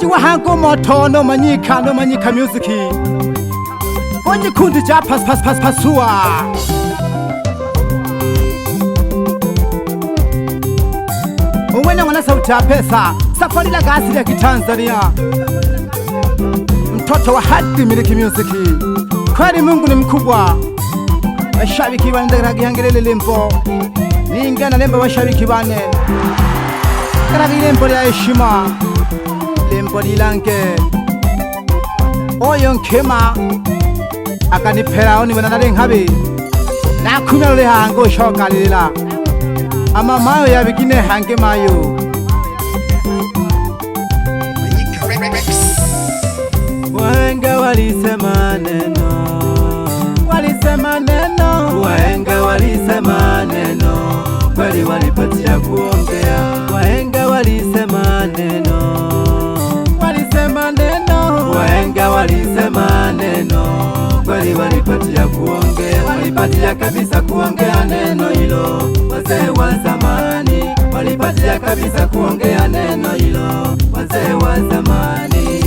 Oji wa hanko moto no manyika musiki. Oji kundi ja pasua. Uwene wana sauti ya pesa, safari la gasi ya kitanzania. Mtoto wa hadi miliki musiki. Kwani Mungu ni mkubwa. Washabiki wanaendelea kuhangelele lembo. Ningana lembo washabiki wane. Kana lembo ya heshima. Lembo lilange. Oyo nkema akanipera oni banana habi. Na kumele hango shoka lila. Ama mayo ya bikine hange mayo. Wahenga walisema neno. Wahenga walisema neno. Kweli walipatia kuongea. Wahenga walisema neno. Wahenga walisema neno. Kweli walipatia kuongea. Walipatia kabisa kuongea neno hilo. Wazee wa zamani walipatia kabisa kuongea neno hilo. Wazee wa zamani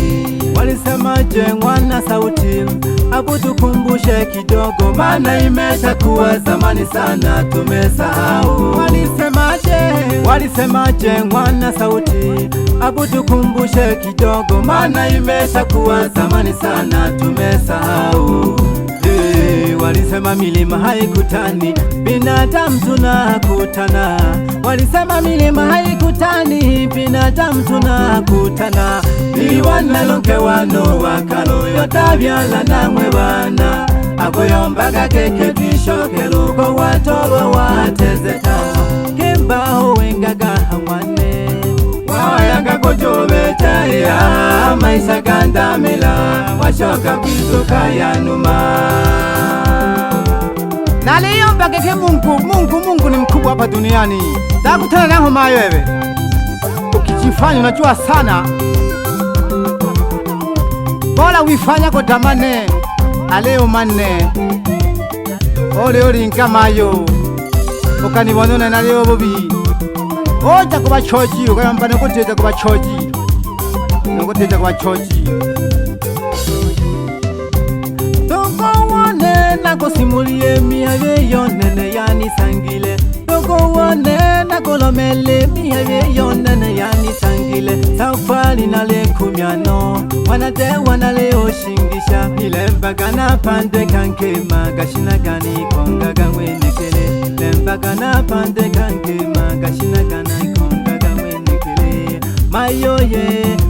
walisemaje mwana sauti, abu tukumbushe kidogo, maana imeshakuwa zamani sana tumesahau. Walisemaje mwana sauti, abu tukumbushe kidogo, maana imeshakuwa zamani sana tumesahau. Walisema milima haikutani, binadamu tunakutana. Walisema milima haikutani, binadamu tunakutana. Iwanalonke wano wakalo yotabyala namwe bana. Agoyombaga keke bishokeruko watolo watezeka. Kimbaho wengaga hamwane wawayanga kujobecha ya maisha gandamila. Washoka kwizuka ya numa. Naliyomba keke Mungu ni mkubwa hapa duniani. Takutana naho mayo wewe. Ukijifanya unajua sana, bora wifanya kotamane aleo manne. Ole inka mayo. Ukanibonona naleo bobi. Oja kuba choji ukayamba nokuteza kuba choji. Nokuteza kuba choji. Nakusimulie mihaye yonene yani sangile. Dogowane nakolomele mihaye yonene yani sangile. Safari nale kumyano wanade wanale oshingisha. Nilembaga na pande kankema gashina gani konga gangwenekele. Lembaga na pande kankema gashina gani konga gangwenekele.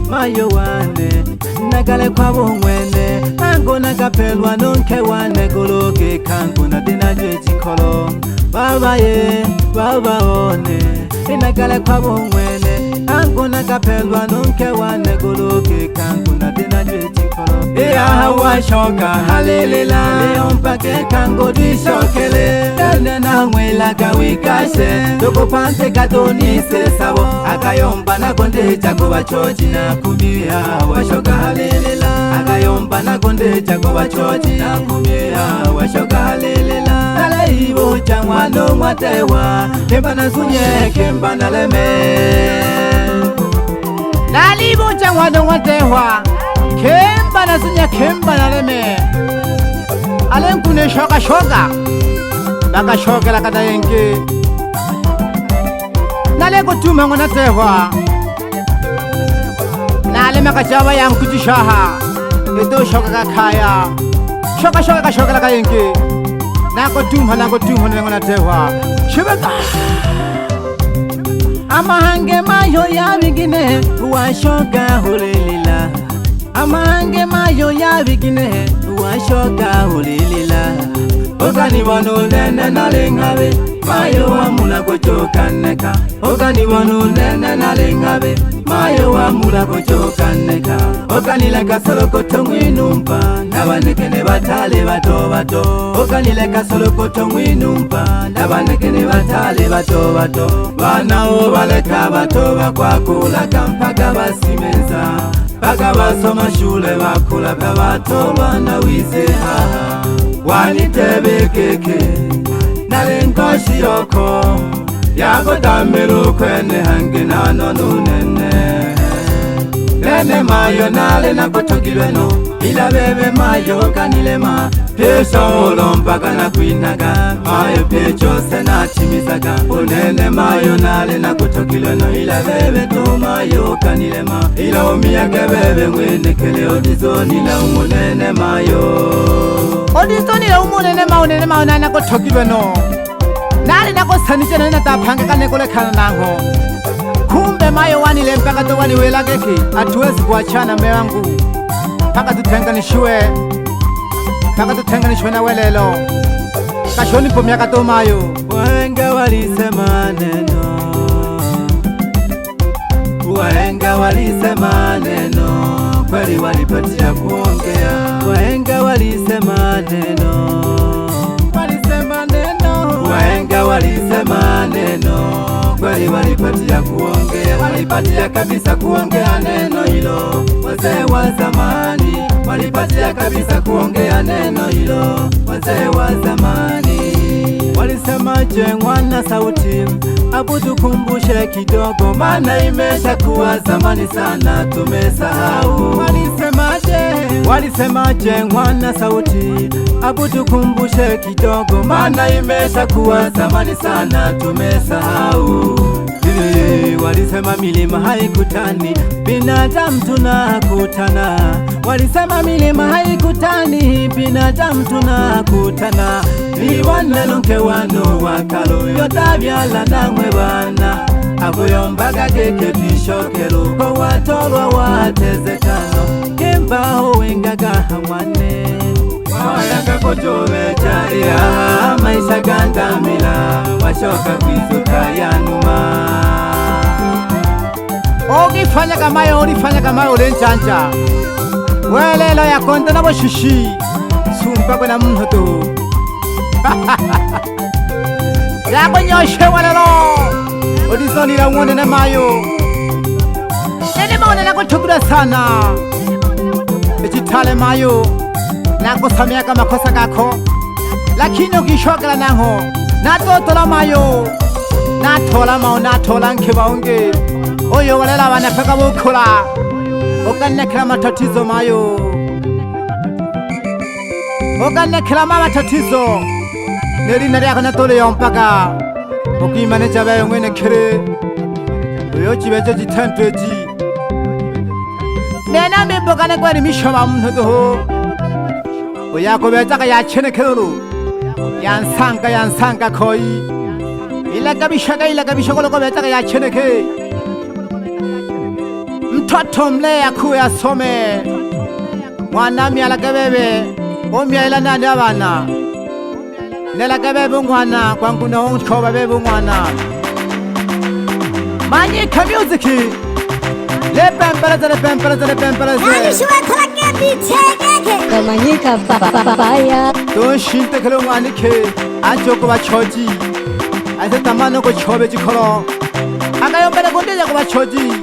Mayo wane nagale kwa bumwene. Ango nakapelwa nonke wane gologe kangu na dinaje jikolo. Baba one inagale kwa bumwene. Ango nakapelwa nonke wane gologe kangu na dinaje jikolo. Iya hawa shoka halelela. Leo mpake kango dishokele. Dene na mwela kawikashe. Doko pante katonise sabo. Akayomba na konde chako bachoji na kumia. Washoka halelela. Akayomba na konde chako bachoji na kumia. Washoka halelela. Nale ibo changwano mwatewa. Kemba na sunye kemba na leme. Nale ibo changwano mwatewa. Kemba na sunye kemba na leme. Alenkune shoka Baka shoka la kata yenke. Nale kutuma ngona tewa. Nale makachawa ya mkujishaha. Edo shoka kakaya. Shoka la kayenke. Nako tuma ngona tewa. Shibaka. Amahange mayo ya bigine. Washoka hulilila. Amahange mayo ya bigine. Washoka hulilila. Ogani wano nene nalingabe. Mayo wa mula kuchoka neka. Ogani wano nene nalingabe. Mayo wa mula kuchoka neka. Ogani leka solo kotongwinumpa. Nabanekene batale bato. Ogani leka solo kotongwinumpa. Nabanekene batale bato. Banao baleka bato bakwakula kampaka basimeza. Baka basoma shule bakula bato bana wize haha. Wanitebekeke nalenkoshi yoko yako tamelo kwene hange nano nunene. unene mayo nale nakotogilweno ila bebe mayo kanilema Peso olompaka na kuinaga mayo pecho sena chimisaga unene mayo nale nakotogilweno ila bebe to mayo kanilema ila umiyake bebe ngwenekele odizoni la umunene mayo odizoni la umunene mayo nale nakotogilweno nale nakosanije nane natapanga kanekole kana nango kumbe mayo wanile mpaka to waniwela keki atuwezi kuachana mme wangu mpaka tutenganishwe na welelo kashoni po miaka to mayo wahenga walisema neno kweli walipatia kuongea wahenga walisema neno kweli walipatia kuongea walipatia kabisa kuongea neno hilo wazee wa zamani walipatia kabisa kuongea neno hilo wazee wa zamani walisema je mwana sauti abu tukumbushe kidogo maana imesha kuwa zamani sana tumesahau walisema je mwana sauti abu tukumbushe kidogo maana imesha kuwa zamani sana tumesahau walisema milima haikutani binadamu tunakutana walisema milima haikutani binadamu tunakutana ni waneno nke wano wakalo yotabyala namwe bana akuyombaga keke twishokelo ko watolwa watezekano kembaho wengaga hamwane wayaka kotobeja ya maisha gandamila washoka kwizuka yanuma ogifanya kamayo ulenchanja welelo yakonda nabo shishi sumpakwe na mnhoto yakonyoshe welelo odisonila umonene mayo nene maone nakotugula sana echitale mayo nakosamyaka makosa gako lakini ukishokela nango natotola mayo natola nkibaonge oyo walela wanapeka bukula ukanekela matatizo mayo ukanekela matatizo nelina lyako natole yompaka ukimaneja bayo mwene kere oyo chibejo chitantweji nena mimbokane kweli mishoma mnhodoho uyakobetaka yachenekelulu yansanga koi ilagabishagolokobetaka yacheneke mtoto mle akuwe asome mwana myalagabebe omyaila nandi abana nelagabebe umwana kwanguna onchoba bebe umwana manyika musiki lepempeleze Manyika papaya donshinte umwana ike anjoko bachoji ase tamano ko chobe chikolo akayombele kundeja ko bachoji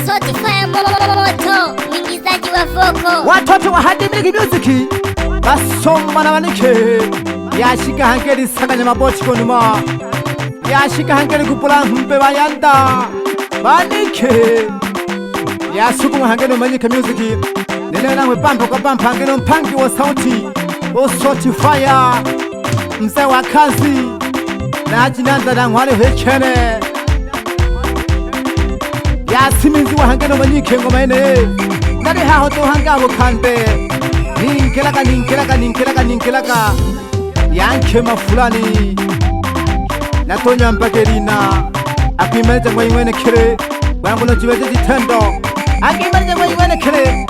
Sauti Fire Moto mwingizaji wa voko watoto wa Hadimiliki Music basoma na banike yashika hangeri sakanya mabochi konuma yashika hangeri kupula mpe bayanda banike yasuku hangeri Manyika Music nene namwe pampa kwa pampa hangeri mpangi wa sauti o Sauti Fire mzee wa kazi na ajinanda na ngwale hechene yasiminzi wa hangeri Manyika ngoma ene nari haho to hangabo kande ninkelaka yanke mafulani natonya mpakerina akimeje kwa ingwene kire wangu no chibeje jitendo akimeje kwa ingwene kire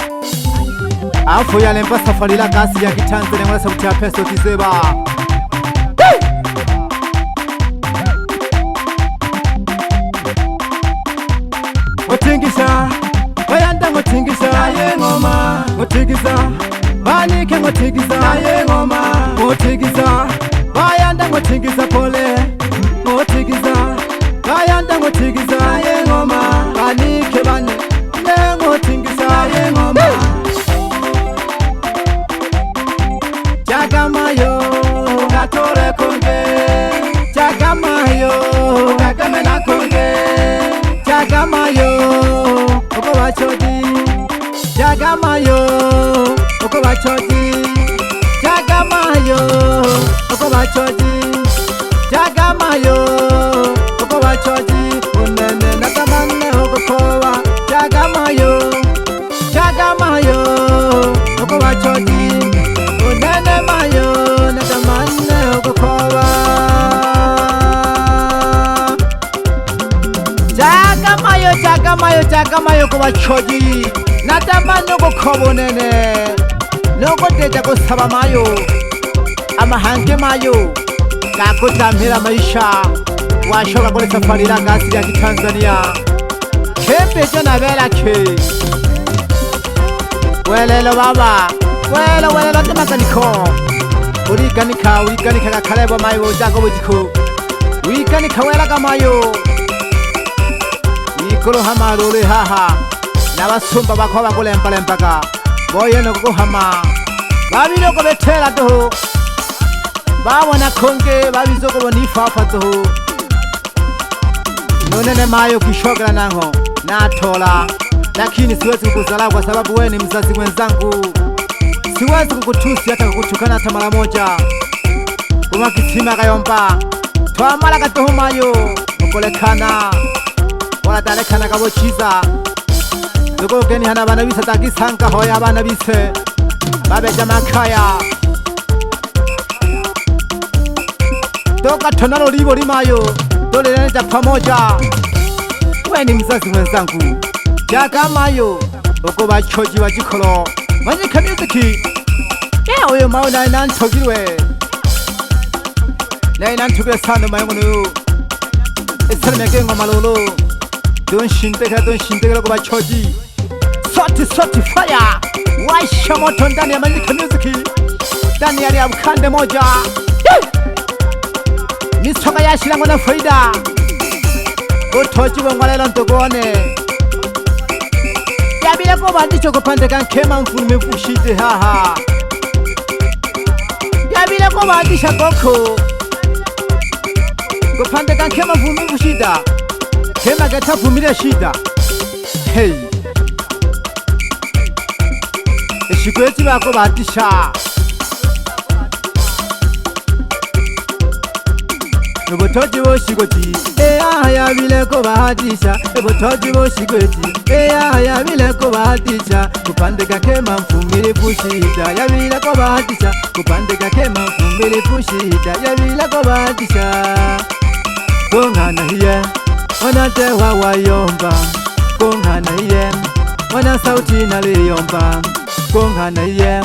afu yale mpa safari la kasi ya kitanze na mwasa kutia peso kizeba ngotingisa bayanda ngotingisa ye ngoma ngotingisa Banike ngotigisa ye ngoma ngotigisa bayanda ngotigisa pole ngotigisa bayanda ngotigisa ye ngoma banike bane ngotigisa ye ngoma Jagamayo gatore konge Jagamayo gagamena konge Jagamayo oko bachodi Chagamayo oko bachoji Chagamayo oko bachoji Chagamayo oko bachoji unene natamane oko kowa Chagamayo oko bachoji unene mayo natamane oko kowa Chagamayo oko bachoji natamane oko kowa unene noko teja kusaba mayo amahanke mayo kakutambira maisha washoka kule safari la gasi ya Tanzania kepe jona bela ke welelo baba welelo temakaniko urikanika kakalebo mayo jago bujiko urikanika wela kamayo ikolo hamalo le haha nabasumba bakhoba kule mpaka boye nokuhama babilo ko betela to babona konke babizoko bonifafa to nonene mayo kishokela nango nathola lakini siwezi kukuzala kwa sababu wewe ni mzazi mwenzangu siwezi kukutusi hata kukutukana hata mara moja umakisima kayomba twamala katohumayo ukolekana wala talekana kabochiza Dugo geni hana bana bisa takisanka hoya bana bise babe jamakaya Toka tonalo libo limayo dole nja pamoja wewe ni mzazi mwenzangu Chagamayo oko bachoji wajikolo manyika music oyo maona nantogirwe nantogirwe sana mayongono esalme gengo malolo don shinteka ko bachoji Soti fire Waisha moto ndani ya Manyika Music ndani ya Bukande moja Misoka yashirango na faida Utoji wangwalelo ntogone Yabile ko bandicho kupandeka nkema mfulume fushite haha Yabile ko bandisha koko Kupandeka nkema mfulume fushida Kema gata fumile shida Hey Shikweti bako batisha Ebotoji bo shigoti ya bile ko batisha Ebotoji bo shigoti ya bile ko batisha Kupandeka kema mfumile fushida ya bile ko batisha Kupandeka kema mfumile fushida ya bile ko batisha Kongana hiye wana tewa wayomba Kongana hiye wana sauti naliyomba Kongana ye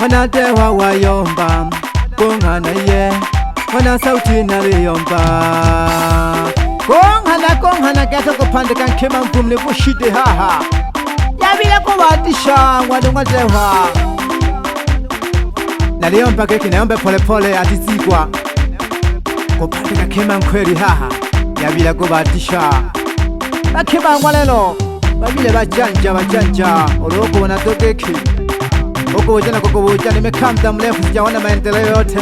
wana tewa wayomba Kongana ye wana sauti naliyomba Kongana kesa kupandeka nkema mfumle fushide haha Yabile ko batisha ngwadunga tewa Naliyomba keki nayombe pole atizigwa Kupandeka kema mkweli haha Yabile ko batisha Bakeba ngwalelo babile bajanja Oloko wanatokeki Oko wajana koko wajana nimekamda mrefu sijaona maendeleo yote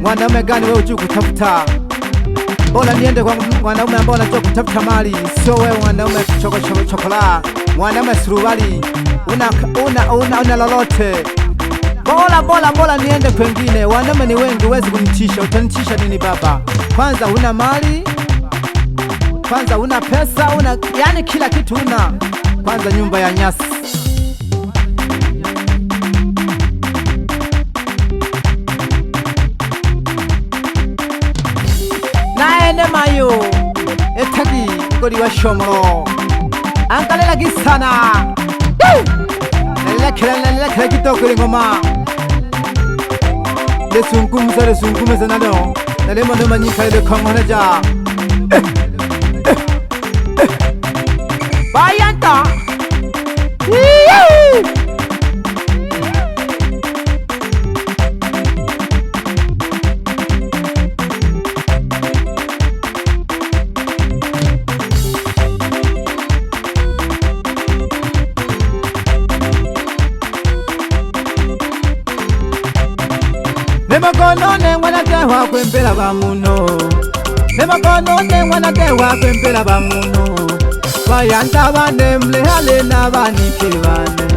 Mwanaume gani wewe ujui kutafuta Bora niende kwa mwanaume ambao anajua kutafuta mali Sio wewe mwanaume chokola Mwanaume suruali Una lolote Bora niende kwengine Wanaume ni wengi huwezi kunitisha Utanitisha nini baba Kwanza huna mali Kwanza huna pesa yani kila kitu huna Kwanza nyumba ya nyasi Naene mayo Etagi goli wa shomro Angalela gisana Nalilekela kitoko ngoma Lesunkumza nalo Nalemo no Manyika ile kongoneja Bayanta Nemakono mwana tewa kwempela bamuno Nemakono mwana tewa kwempela bamuno bayanda bane mlehale na banikibane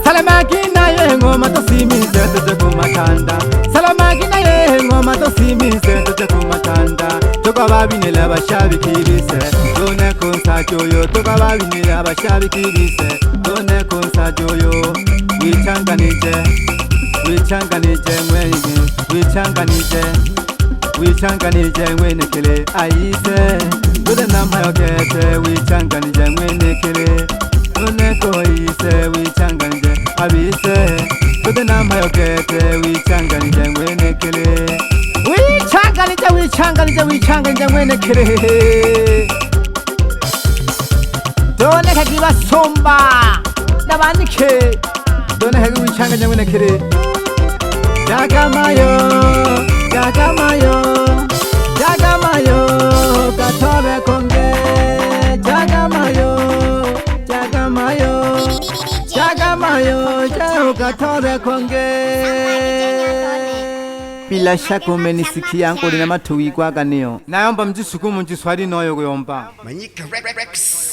Salamakina ye ngoma tosimize tete kumatanda Salamakina ye ngoma tosimize tete kumatanda Toka babinile abashabikibise Done konsa joyo Toka babinile abashabikibise Done konsa joyo Wichanganije Wichanganije mwene kele aise Dode namayo kete wichanganije mwene kele Done koise wichanganije abise Dode namayo kete wichanganije mwene kele Wichanganije mwene kele Done kakiba somba Nabanike Done hegi wichanganije mwene kele Jagamayo Katore konge Jagamayo Katore konge Bila shaka umenisikia ngoli na matuwi kwa ganio Naomba mjisukumu mjiswali noyo kuyomba Manyika Rex